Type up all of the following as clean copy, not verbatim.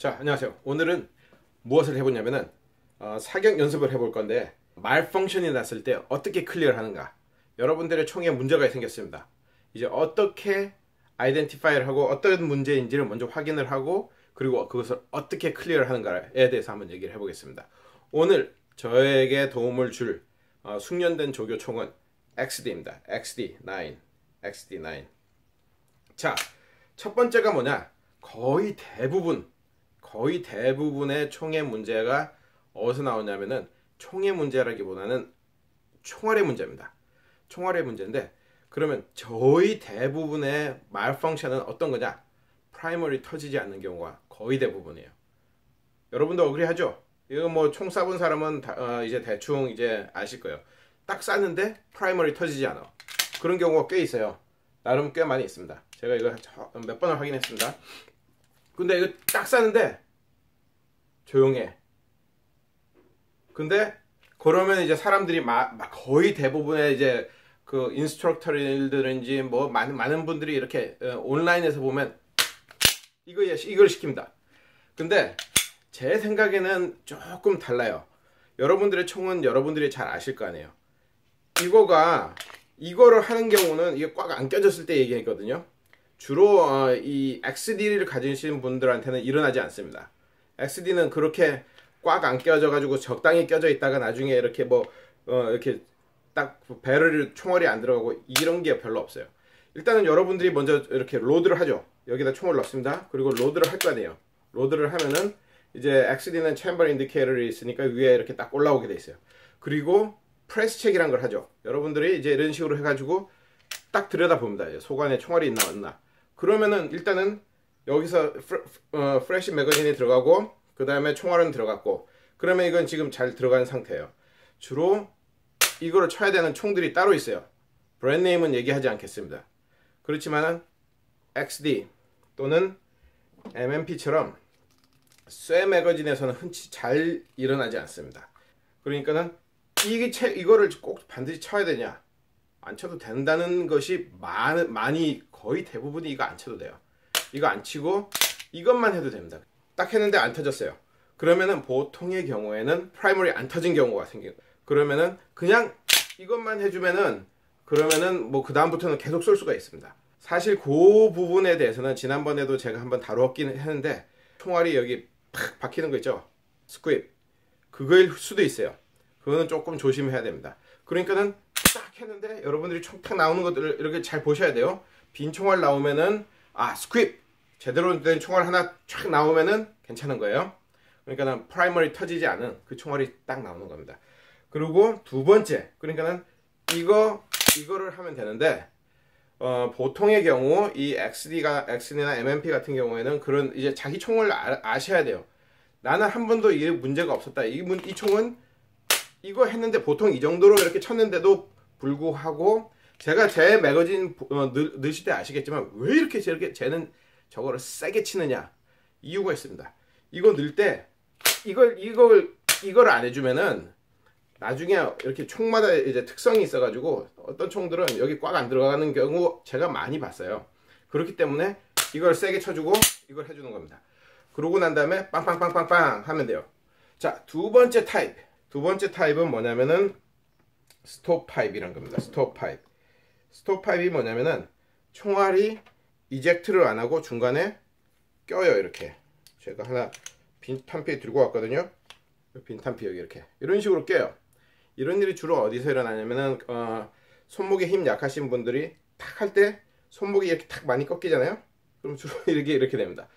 자, 안녕하세요. 오늘은 무엇을 해보냐면은 사격 연습을 해볼 건데 말펑션이 났을 때 어떻게 클리어를 하는가. 여러분들의 총에 문제가 생겼습니다. 이제 어떻게 아이덴티파이를 하고 어떤 문제인지를 먼저 확인을 하고 그리고 그것을 어떻게 클리어를 하는가에 대해서 한번 얘기를 해보겠습니다. 오늘 저에게 도움을 줄 숙련된 조교 총은 XD입니다. XD9. 자, 첫 번째가 뭐냐? 거의 대부분의 총의 문제가 어디서 나오냐면은 총의 문제라기보다는 총알의 문제입니다. 총알의 문제인데, 그러면 저희 대부분의 말펑션은 어떤 거냐? 프라이머리 터지지 않는 경우가 거의 대부분이에요. 여러분도 어그리하죠? 이거 뭐 총 쏴본 사람은 이제 대충 이제 아실 거예요. 딱 쐈는데 프라이머리 터지지 않아. 그런 경우가 꽤 있어요. 나름 꽤 많이 있습니다. 제가 이거 몇 번을 확인했습니다. 근데 이거 딱 쐈는데 조용해. 근데 그러면 이제 사람들이 거의 대부분의 이제 그 인스트럭터들인지 뭐 많은 분들이 이렇게 온라인에서 보면 이걸 시킵니다. 근데 제 생각에는 조금 달라요. 여러분들의 총은 여러분들이 잘 아실 거 아니에요. 이거를 하는 경우는 이게 꽉 안 껴졌을 때 얘기했거든요. 주로 이 XD를 가지신 분들한테는 일어나지 않습니다. XD는 그렇게 꽉 안 껴져 가지고 적당히 껴져 있다가 나중에 이렇게 이렇게 딱 총알이 안 들어가고 이런 게 별로 없어요. 일단은 여러분들이 먼저 이렇게 로드를 하죠. 여기다 총을 넣습니다. 그리고 로드를 할 거 아니에요. 로드를 하면은 이제 XD는 챔버 인디케이터가 있으니까 위에 이렇게 딱 올라오게 돼 있어요. 그리고 프레스 체크란 걸 하죠. 여러분들이 이제 이런 식으로 해가지고 딱 들여다 봅니다. 소관에 총알이 있나 없나. 그러면은 일단은 여기서 프레시 매거진이 들어가고 그 다음에 총알은 들어갔고, 그러면 이건 지금 잘 들어간 상태예요. 주로 이거를 쳐야 되는 총들이 따로 있어요. 브랜드 네임은 얘기하지 않겠습니다. 그렇지만은 XD 또는 MMP처럼 쇠 매거진에서는 흔치 잘 일어나지 않습니다. 그러니까는 이거를 꼭 반드시 쳐야 되냐? 안 쳐도 된다는 것이 거의 대부분이 이거 안 쳐도 돼요. 이거 안 치고 이것만 해도 됩니다. 딱 했는데 안 터졌어요. 그러면은 보통의 경우에는 프라이머리 안 터진 경우가 생겨요. 그러면은 그냥 이것만 해주면은 그러면은 뭐 그 다음부터는 계속 쏠 수가 있습니다. 사실 그 부분에 대해서는 지난번에도 제가 한번 다루었긴 했는데, 총알이 여기 팍 박히는 거 있죠? 스퀴드. 그거일 수도 있어요. 그거는 조금 조심해야 됩니다. 그러니까는 딱 했는데 여러분들이 총 탁 나오는 것들을 이렇게 잘 보셔야 돼요. 빈 총알 나오면은 스퀴드 제대로 된 총알 하나 쫙 나오면은 괜찮은 거예요. 그러니까는 프라이머리 터지지 않은 그 총알이 딱 나오는 겁니다. 그리고 두 번째, 그러니까는 이거를 하면 되는데, 보통의 경우 이 XD나 MMP 같은 경우에는 그런 이제 자기 총을 아셔야 돼요. 나는 한 번도 이 문제가 없었다. 이 총은 이거 했는데 보통 이 정도로 이렇게 쳤는데도 불구하고, 제가 제 매거진 넣으실 때 아시겠지만 왜 이렇게 쟤는 저거를 세게 치느냐, 이유가 있습니다. 이거 넣을 때 이걸 안 해주면은 나중에 이렇게 총마다 이제 특성이 있어가지고 어떤 총들은 여기 꽉 안 들어가는 경우 제가 많이 봤어요. 그렇기 때문에 이걸 세게 쳐주고 이걸 해주는 겁니다. 그러고 난 다음에 빵빵빵빵빵 하면 돼요. 자, 두 번째 타입은 뭐냐면은 스톱 파입이란 겁니다. 스톱 파입이 뭐냐면은 총알이 이젝트를 안 하고 중간에 껴요. 이렇게 제가 하나 빈 탄피 들고 왔거든요. 빈 탄피 여기 이렇게 이런 식으로 껴요. 이런 일이 주로 어디서 일어나냐면은 손목에 힘 약하신 분들이 탁 할 때 손목이 이렇게 탁 많이 꺾이잖아요. 그럼 주로 이렇게 됩니다.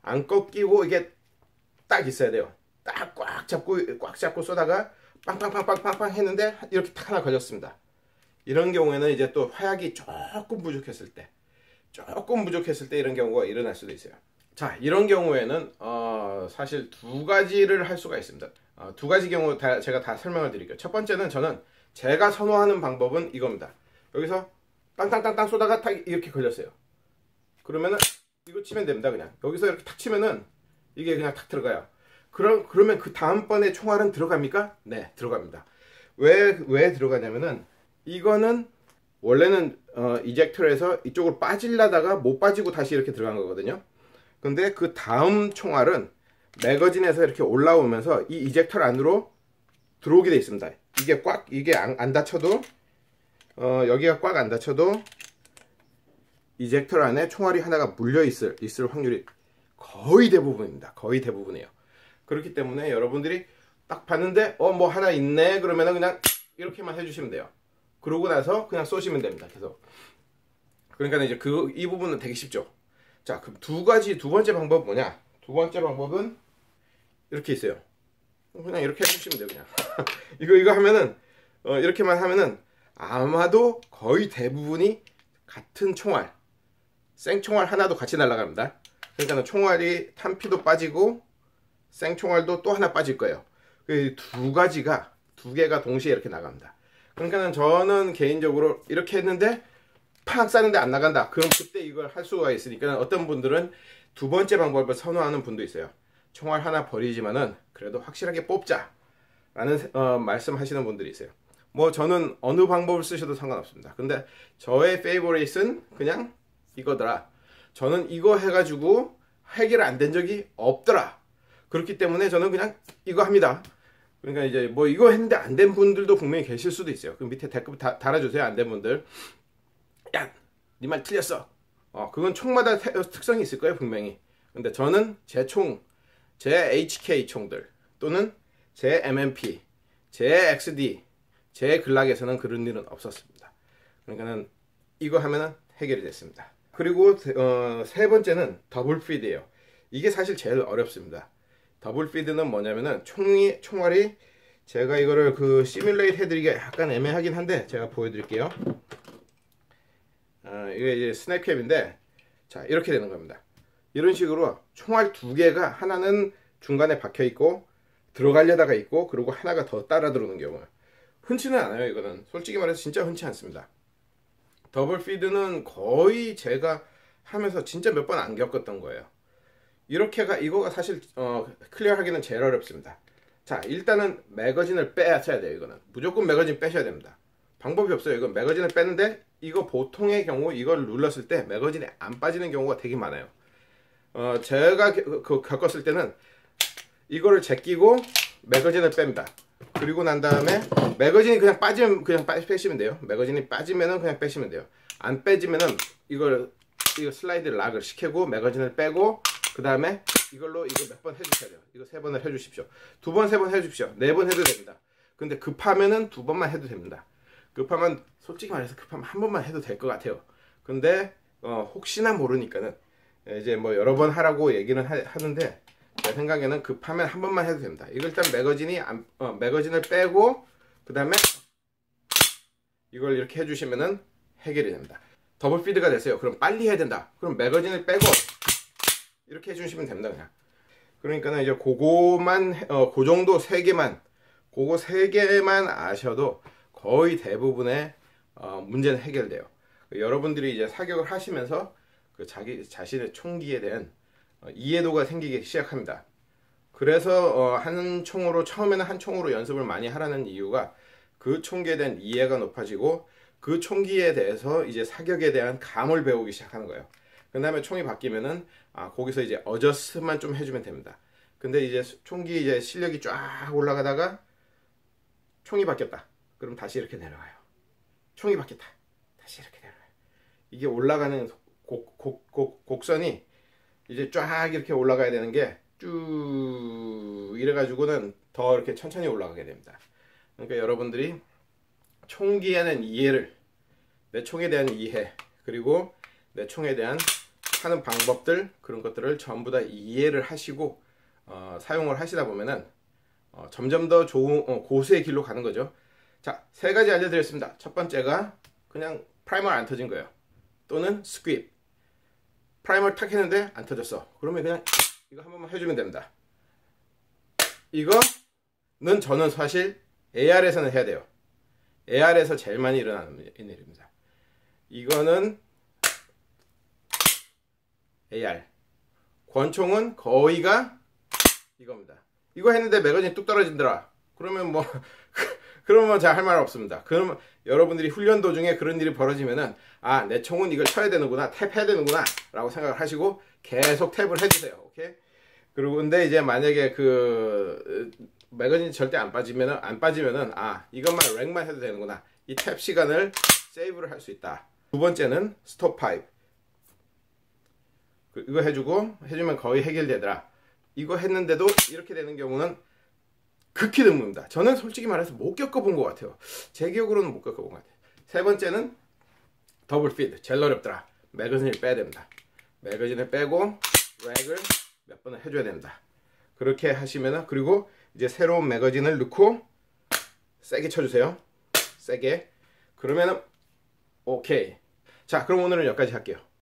안 꺾이고 이게 딱 있어야 돼요. 딱 꽉 잡고 쏘다가 빵빵빵빵빵빵 했는데 이렇게 탁 하나 걸렸습니다. 이런 경우에는 이제 또 화약이 조금 부족했을 때 이런 경우가 일어날 수도 있어요. 자, 이런 경우에는 사실 두 가지를 할 수가 있습니다. 두 가지 경우 제가 다 설명을 드릴게요. 첫 번째는 제가 선호하는 방법은 이겁니다. 여기서 땅땅땅땅 쏘다가 딱 이렇게 걸렸어요. 그러면은 이거 치면 됩니다. 그냥 여기서 이렇게 탁 치면은 이게 그냥 탁 들어가요. 그러면 그 다음번에 총알은 들어갑니까? 네, 들어갑니다. 왜 들어가냐면은 이거는 원래는 이젝터에서 이쪽으로 빠지려다가 못 빠지고 다시 이렇게 들어간 거거든요. 근데 그 다음 총알은 매거진에서 이렇게 올라오면서 이 이젝터 안으로 들어오게 돼 있습니다. 이게 꽉, 이게 안 닫혀도 여기가 꽉 안 닫혀도 이젝터 안에 총알이 하나가 물려 있을 확률이 거의 대부분입니다. 거의 대부분이에요. 그렇기 때문에 여러분들이 딱 봤는데 뭐 하나 있네 그러면은 그냥 이렇게만 해주시면 돼요. 그러고 나서 그냥 쏘시면 됩니다. 계속. 그러니까 이제 이 부분은 되게 쉽죠. 자, 그럼 두 번째 방법은 뭐냐? 두 번째 방법은 이렇게 있어요. 그냥 이렇게 해주시면 돼요. 그냥 이거 하면은 이렇게만 하면은 아마도 거의 대부분이 같은 총알, 생총알 하나도 같이 날아갑니다. 그러니까 총알이 탄피도 빠지고 생총알도 또 하나 빠질 거예요. 두 개가 동시에 이렇게 나갑니다. 그러니까 저는 개인적으로 이렇게 했는데 팍 쐈는데 안 나간다. 그럼 그때 이걸 할 수가 있으니까 어떤 분들은 두 번째 방법을 선호하는 분도 있어요. 총알 하나 버리지만은 그래도 확실하게 뽑자 라는 말씀하시는 분들이 있어요. 뭐 저는 어느 방법을 쓰셔도 상관없습니다. 근데 저의 페이보릿은 그냥 이거더라. 저는 이거 해가지고 해결 안 된 적이 없더라. 그렇기 때문에 저는 그냥 이거 합니다. 그러니까 이제 뭐 이거 했는데 안 된 분들도 분명히 계실 수도 있어요. 그 밑에 댓글 달아주세요. 안 된 분들. 야, 네 말 틀렸어. 그건 총마다 특성이 있을 거예요, 분명히. 근데 저는 제 HK 총들 또는 제 MMP, 제 XD, 제 글락에서는 그런 일은 없었습니다. 그러니까는 이거 하면은 해결이 됐습니다. 그리고 세 번째는 더블 피드예요. 이게 사실 제일 어렵습니다. 더블 피드는 뭐냐면은 총알이 제가 이거를 시뮬레이트 해드리기가 약간 애매하긴 한데 제가 보여드릴게요. 이게 이제 스냅캡인데 자 이렇게 되는 겁니다. 이런 식으로 총알 두 개가 하나는 중간에 박혀 있고 들어가려다가 있고 그리고 하나가 더 따라 들어오는 경우 흔치는 않아요. 이거는 솔직히 말해서 진짜 흔치 않습니다. 더블 피드는 거의 제가 하면서 진짜 몇 번 안 겪었던 거예요. 이거가 사실 클리어하기는 제일 어렵습니다. 자 일단은 매거진을 빼셔야 돼요. 이거는 무조건 매거진 빼셔야 됩니다. 방법이 없어요. 이건 매거진을 빼는데 이거 보통의 경우 이걸 눌렀을 때 매거진이 안 빠지는 경우가 되게 많아요. 제가 겪었을 때는 이거를 제끼고 매거진을 뺍니다. 그리고 난 다음에 매거진이 그냥 빠지면 그냥 빼시면 돼요. 매거진이 빠지면은 그냥 빼시면 돼요. 안 빼지면은 이거 슬라이드 락을 시키고 매거진을 빼고 그 다음에 이걸로 이거 몇 번 해주셔야 돼요. 이거 3번을 해주십시오. 2번, 3번 해주십시오. 4번 해도 됩니다. 근데 급하면은 2번만 해도 됩니다. 솔직히 말해서 급하면 한 번만 해도 될 것 같아요. 근데 혹시나 모르니까는 이제 뭐 여러 번 하라고 얘기는 하는데 제 생각에는 급하면 한 번만 해도 됩니다. 이거 일단 매거진을 빼고 그 다음에 이걸 이렇게 해주시면은 해결이 됩니다. 더블 피드가 됐어요. 그럼 빨리 해야 된다. 그럼 매거진을 빼고 이렇게 해주시면 됩니다. 그냥. 그러니까는 이제 그거만 그 정도 그거 3개만 아셔도 거의 대부분의 문제는 해결돼요. 여러분들이 이제 사격을 하시면서 자기 자신의 총기에 대한 이해도가 생기기 시작합니다. 그래서 처음에는 한 총으로 연습을 많이 하라는 이유가 그 총기에 대한 이해가 높아지고 그 총기에 대해서 이제 사격에 대한 감을 배우기 시작하는 거예요. 그 다음에 총이 바뀌면은 거기서 이제 어저스만 좀 해주면 됩니다. 근데 이제 총기 이제 실력이 쫙 올라가다가 총이 바뀌었다. 그럼 다시 이렇게 내려가요. 총이 바뀌었다. 다시 이렇게 내려가요. 이게 올라가는 곡선이 이제 쫙 이렇게 올라가야 되는 게 쭉 이래가지고는 더 이렇게 천천히 올라가게 됩니다. 그러니까 여러분들이 총기에는 내 총에 대한 이해, 그리고 내 총에 대한 하는 방법들, 그런 것들을 전부 다 이해를 하시고 사용을 하시다 보면은 점점 더 좋은 고수의 길로 가는 거죠. 자, 3가지 알려드렸습니다. 첫 번째가 그냥 프라이머 안 터진 거예요. 또는 스퀴드. 프라이머를 탁 했는데 안 터졌어. 그러면 그냥 이거 한 번만 해주면 됩니다. 이거는 저는 사실 AR에서는 해야 돼요. AR에서 제일 많이 일어나는 일입니다. 이거는 AR. 권총은 거의가 이겁니다. 이거 했는데 매거진이 뚝 떨어진더라. 그러면 그러면 잘 할 말 없습니다. 그러면 여러분들이 훈련 도중에 그런 일이 벌어지면은 내 총은 이걸 쳐야 되는구나, 탭해야 되는구나 라고 생각을 하시고 계속 탭을 해주세요. 오케이? 그리고 근데 이제 만약에 그 매거진이 절대 안 빠지면은 아 이것만 렉만 해도 되는구나. 이 탭 시간을 세이브를 할 수 있다. 두 번째는 스톱 파이프. 이거 해주면 거의 해결되더라. 이거 했는데도 이렇게 되는 경우는 극히 드뭅니다. 저는 솔직히 말해서 못 겪어본 것 같아요. 제 기억으로는 못 겪어본 것 같아요. 세 번째는 더블 피드. 제일 어렵더라. 매거진을 빼야 됩니다. 매거진을 빼고 렉을 몇 번을 해줘야 됩니다. 그렇게 하시면은 그리고 이제 새로운 매거진을 넣고 세게 쳐주세요. 세게. 그러면은 오케이. 자, 그럼 오늘은 여기까지 할게요.